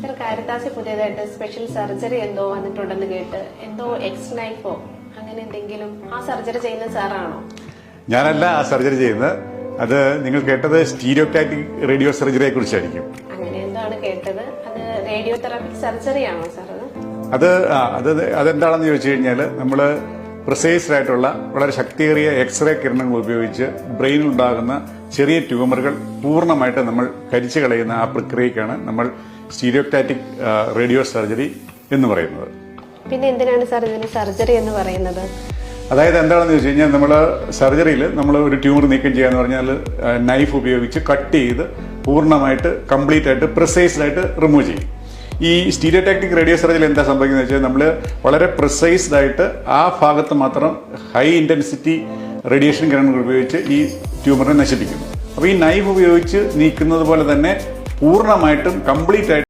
Sir കാരിത്താസിൽ പുതിയതായിട്ട് special surgery എന്തോ വന്നിട്ടുണ്ടെന്ന് കേട്ട്, എന്തോ എക്സ് നൈഫോ അങ്ങനെ എന്തെങ്കിലും, ആ സർജറി ചെയ്യുന്ന സാറാണോ? ഞാനല്ല ആ സർജറി ചെയ്യുന്നത്. അത് നിങ്ങൾ കേട്ടത് സ്റ്റീരിയോടാക്റ്റിക് റേഡിയോ സർജറിയെ കുറിച്ചായിരിക്കും. അങ്ങനെ എന്താണ് കേട്ടത്? അത് റേഡിയോ തെറാപ്പിക് സർജറി ആണോ സാർ? അതെന്താണെന്ന് ചോദിച്ചു കഴിഞ്ഞാൽ, നമ്മൾ പ്രിസൈസ്ഡ് ആയിട്ടുള്ള വളരെ ശക്തിയേറിയ എക്സ്റേ കിരണങ്ങൾ ഉപയോഗിച്ച് ബ്രെയിനിലുണ്ടാകുന്ന ചെറിയ ട്യൂമറുകൾ പൂർണ്ണമായിട്ട് നമ്മൾ കരിച്ചു കളയുന്ന ആ പ്രക്രിയക്കാണ് നമ്മൾ സ്റ്റീരിയോടാക്റ്റിക് റേഡിയോ സർജറി എന്ന് പറയുന്നത്. പിന്നെ എന്തിനാണ് സാർ ഇതിന് സർജറി എന്ന് പറയുന്നത്? അതായത് എന്താണെന്ന് ചോദിച്ചു കഴിഞ്ഞാൽ, നമ്മൾ സർജറിയിൽ നമ്മൾ ഒരു ട്യൂമർ നീക്കം ചെയ്യാന്ന് പറഞ്ഞാൽ നൈഫ് ഉപയോഗിച്ച് കട്ട് ചെയ്ത് പൂർണ്ണമായിട്ട് കംപ്ലീറ്റ് ആയിട്ട് പ്രിസൈസ്ഡ് ആയിട്ട് റിമൂവ് ചെയ്യും. ഈ സ്റ്റീരിയോടാക്റ്റിക് റേഡിയോ സർജറിയിൽ എന്താ സംഭവിക്കുന്നത് വെച്ചാൽ, നമ്മൾ വളരെ പ്രിസൈസ്ഡ് ആയിട്ട് ആ ഭാഗത്ത് മാത്രം ഹൈ ഇന്റൻസിറ്റി റേഡിയേഷൻ കിരണങ്ങൾ ഉപയോഗിച്ച് ഈ ട്യൂമറിനെ നശിപ്പിക്കുന്നു. അപ്പോൾ ഈ നൈഫ് ഉപയോഗിച്ച് നീക്കുന്നത് പോലെ തന്നെ പൂർണ്ണമായിട്ടും കംപ്ലീറ്റ് ആയിട്ട്